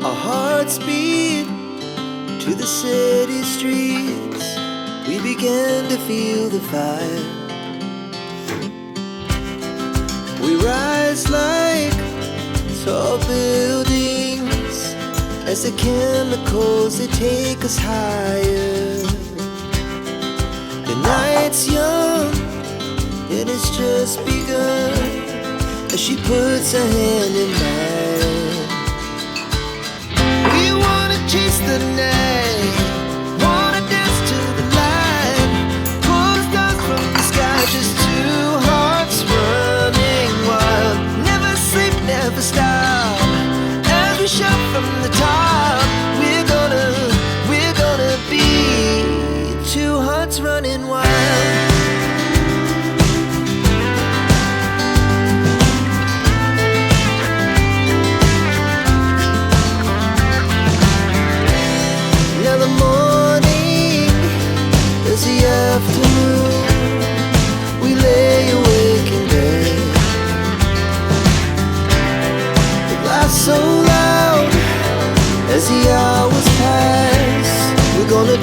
Our hearts beat to the city streets. We began to feel the fire. We rise like tall buildings as the chemicals, they take us higher. The night's young and it's just begun as she puts her hand in mine. We wanna chase the night, wanna dance to the light, pull the stars from the sky, just two hearts running wild. Never sleep, never stop, as we shout from the top. We're gonna be two hearts running wild. Now the morning is the afternoon. We lay awake in bed. It laughs so loud as the hours pass. We're gonna